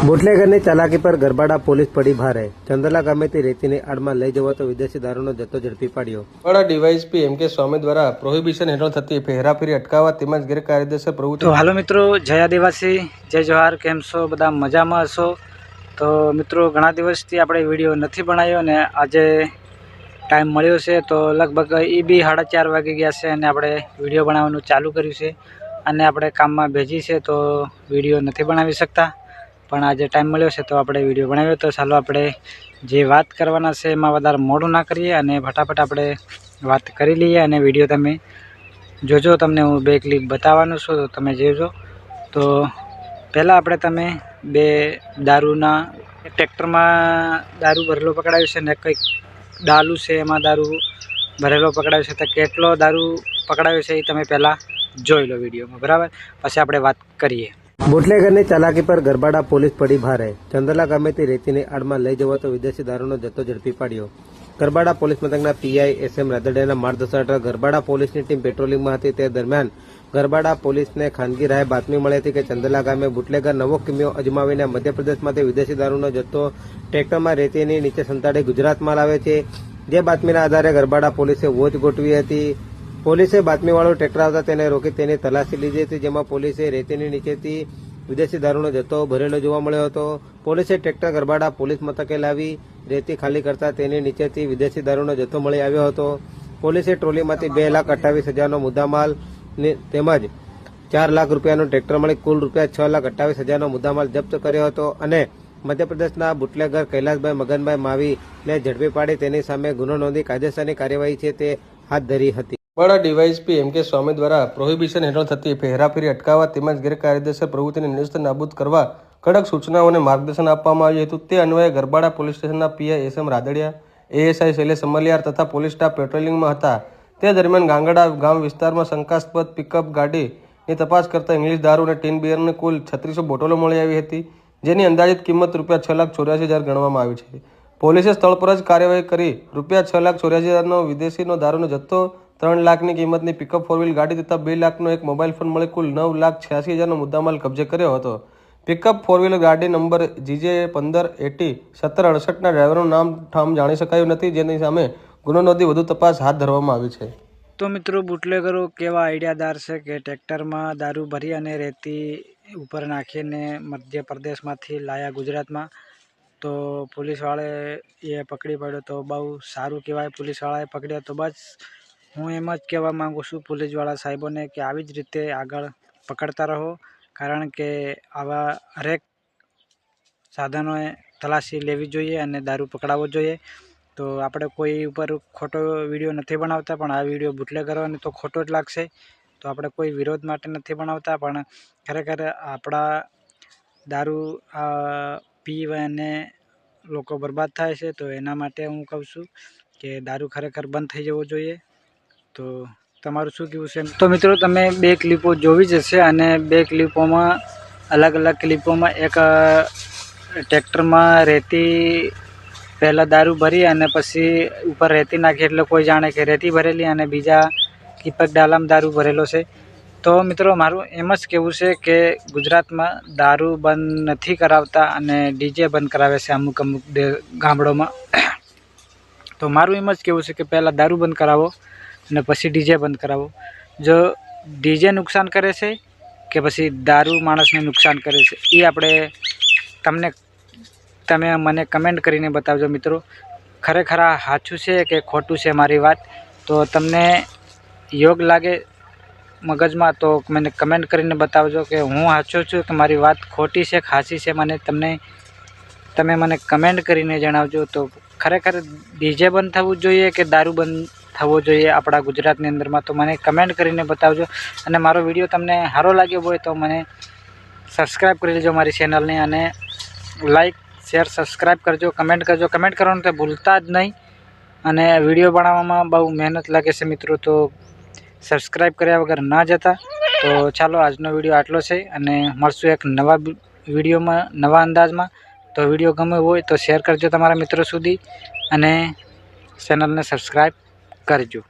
બુટલેગરની ચાલાકી પર ગરબાડા પોલીસ પડી ભારે. ચંદલા ગામેથી રેતીની આડમાં લઈ જવાતો વિદેશી દારૂનો જથ્થો ઝડપી પાડ્યો. ગરબાડા ડીવાયએસપી એમ કે સ્વામી દ્વારા પ્રોહિબિશન હેઠળ થતી હેરાફેરી અટકાવવા તેમજ ગેરકાયદેસર પ્રવૃત્તિ. તો હાલો મિત્રો, જય આદિવાસી, જય જોહાર. કેમ છો? બધા મજામાં હશો? તો મિત્રો, ઘણા દિવસથી આપણે વિડીયો નથી બનાવ્યો અને આજે ટાઈમ મળ્યો છે. તો લગભગ એ બી 4:30 વાગી ગયા છે અને આપણે વિડીયો બનાવવાનું ચાલુ કર્યું છે અને આપણે કામમાં ભેજી છે તો વિડીયો નથી બનાવી શકતા. પણ આજે ટાઈમ મળ્યો છે તો આપણે વિડીયો બનાવ્યો. તો ચાલો આપણે જે વાત કરવાના છે એમાં વધારે મોડું ના કરીએ અને ફટાફટ આપણે વાત કરી લઈએ. અને વિડીયો તમે જોજો, તમને હું 2 ક્લિપ બતાવવાનો છું તો તમે જોજો. તો પહેલાં આપણે તમે 2 દારૂના ટ્રેક્ટરમાં દારૂ ભરેલો પકડાયો છે ને કંઈક ડાલું છે એમાં દારૂ ભરેલો પકડાયો છે. તો કેટલો દારૂ પકડાયો છે એ તમે પહેલાં જોઈ લો વિડીયોમાં, બરાબર? પછી આપણે વાત કરીએ. બુટલેગરની ચાલાકી પર ગરબાડા પોલીસ પડી ભારે. ચંદલા ગામેથી રેતીની આડમાં લઈ જવાતો વિદેશી દારૂનો જથ્થો ઝડપી પાડ્યો. ગરબાડા પોલીસ મથકના પીઆઈ SM રાદડિયાના માર્ગદર્શન હેઠળ ગરબાડા પોલીસની ટીમ પેટ્રોલિંગમાં હતી. તે દરમિયાન ગરબાડા પોલીસને ખાનગી રાહે બાતમી મળી હતી કે ચંદલા ગામે બુટલેગર નવો કિમિયો અજમાવીને મધ્યપ્રદેશમાંથી વિદેશી દારૂનો જથ્થો ટ્રેક્ટરમાં રેતીની નીચે સંતાડી ગુજરાતમાં લાવે છે. જે બાતમીના આધારે ગરબાડા પોલીસે વોચ ગોઠવી હતી. પોલીસે બાતમીવાળો ટ્રેક્ટર આવતા તેને રોકી તેની તલાશી લીધી હતી, જેમાં પોલીસે રેતીની નીચેથી વિદેશી દારૂનો જથ્થો ભરેલો જોવા મળ્યો હતો. પોલીસે ટ્રેક્ટર ગરબાડા પોલીસ મથકે લાવી રેતી ખાલી કરતા તેની નીચેથી વિદેશી દારૂનો જથ્થો મળી આવ્યો હતો. પોલીસે ટ્રોલીમાંથી 2,28,000નો મુદ્દામાલ તેમજ 4 લાખ રૂપિયાનું ટ્રેક્ટર મળી કુલ ₹6,28,000નો મુદ્દામાલ જપ્ત કર્યો હતો અને મધ્યપ્રદેશના બુટલેગર કૈલાસભાઈ મગનભાઈ માવીને ઝડપી પાડી તેની સામે ગુનો નોંધી કાયદેસરની કાર્યવાહી છે તે હાથ ધરી હતી. ગરબાડા ડીવાયએસપી એમ કે સ્વામી દ્વારા પ્રોહિબિશન હેઠળ થતી હેરાફેરી અટકાવવા તેમજ ગેરકાયદેસર પ્રવૃત્તિને નિરસ્ત નાબૂદ કરવા કડક સૂચનાઓ અને માર્ગદર્શન આપવામાં આવ્યું હતું. તે અન્વયે ગરબાડા પોલીસ સ્ટેશનના PI SM Radadiya, ASI Shailesh Amaliyar તથા પોલીસ સ્ટાફ પેટ્રોલિંગમાં હતા. તે દરમિયાન ગાંગડા ગામ વિસ્તારમાં શંકાસ્પદ પિકઅપ ગાડીની તપાસ કરતા ઇંગ્લિશ દારૂ અને ટીન બિયરની કુલ 3600 બોટલો મળી આવી હતી, જેની અંદાજિત કિંમત ₹6,84,000 ગણવામાં આવી છે. પોલીસે સ્થળ પર જ કાર્યવાહી કરી ₹6,84,000નો વિદેશીનો દારૂનો જથ્થો, 3 લાખની કિંમતની પિકઅપ 4 વ્હીલ ગાડી તથા 2 લાખનો એક મોબાઈલ ફોન મળી કુલ 9,86,000નો મુદ્દામાલ કબજે કર્યો હતો. પિકઅપ 4 વ્હીલ ગાડી નંબર GJ1580-1768ના ડ્રાઈવરનું નામ ઠામ જાણી શકાયું નથી, જેની સામે ગુનો નોંધી વધુ તપાસ હાથ ધરવામાં આવી છે. તો મિત્રો, બુટલેગરો કેવા આઈડિયાદાર છે કે ટ્રેક્ટરમાં દારૂ ભરી અને રેતી ઉપર નાખીને મધ્યપ્રદેશમાંથી લાયા ગુજરાતમાં. તો પોલીસવાળાએ એ પકડી પાડ્યો તો બહુ સારું કહેવાય. પોલીસવાળાએ પકડ્યો તો બસ હું એમ જ કહેવા માગું છું પોલીસવાળા સાહેબોને કે આવી જ રીતે આગળ પકડતા રહો, કારણ કે આવા હરેક સાધનોએ તલાશી લેવી જોઈએ અને દારૂ પકડાવવો જોઈએ. તો આપણે કોઈ ઉપર ખોટો વિડીયો નથી બનાવતા, પણ આ વિડીયો બુટલેગરોને તો ખોટો જ લાગશે. તો આપણે કોઈ વિરોધ માટે નથી બનાવતા, પણ ખરેખર આપણા દારૂ પીવાને લોકો બરબાદ થાય છે. તો એના માટે હું કહું છું કે દારૂ ખરેખર બંધ થઈ જવો જોઈએ. તો તમારું શું કહેવું છે? તો મિત્રો, તમે 2 ક્લિપો જોવી જ હશે અને 2 ક્લિપોમાં અલગ ક્લિપોમાં એક ટ્રેક્ટરમાં રેતી પહેલાં દારૂ ભરી અને પછી ઉપર રેતી નાખી એટલે કોઈ જાણે કે રેતી ભરેલી, અને બીજા દીપક ડાલામાં દારૂ ભરેલો છે. તો મિત્રો, મારું એમ જ કહેવું છે કે ગુજરાતમાં દારૂ બંધ નથી કરાવતા અને DJ બંધ કરાવે છે અમુક ગામડોમાં. તો મારું એમ જ કહેવું છે કે પહેલાં દારૂ બંધ કરાવો અને પછી DJ બંધ કરાવો. જો DJ નુકસાન કરે છે કે પછી દારૂ માણસને નુકસાન કરે છે એ આપણે તમે મને કમેન્ટ કરીને બતાવજો મિત્રો. ખરેખર આ સાચું છે કે ખોટું છે મારી વાત? તો તમને યોગ લાગે મગજમાં તો મને કમેન્ટ કરીને બતાવજો કે હું સાચો છું કે મારી વાત ખોટી છે ખાસી છે. તમે મને કમેન્ટ કરીને જણાવજો. તો ખરેખર DJ બંધ થવું જોઈએ કે દારૂ બંધ થવો જોઈએ આપણા ગુજરાતની અંદરમાં? તો મને કમેન્ટ કરીને બતાવજો. અને મારો વિડીયો તમને સારો લાગ્યો હોય તો મને સબસ્ક્રાઈબ કરી લેજો મારી ચેનલને, અને લાઈક, શેર, સબસ્ક્રાઈબ કરજો, કમેન્ટ કરજો. કમેન્ટ કરવાનું તો ભૂલતા જ નહીં. અને વિડીયો બનાવવામાં બહુ મહેનત લાગે છે મિત્રો, તો સબસ્ક્રાઈબ કર્યા વગર ના જતા. તો ચાલો, આજનો વિડીયો આટલો છે અને મળશું એક નવા વિડીયોમાં, નવા અંદાજમાં. તો વિડીયો ગમ્યો હોય તો શેર કરજો તમારા મિત્રો સુધી અને ચેનલને સબસ્ક્રાઈબ કરજો.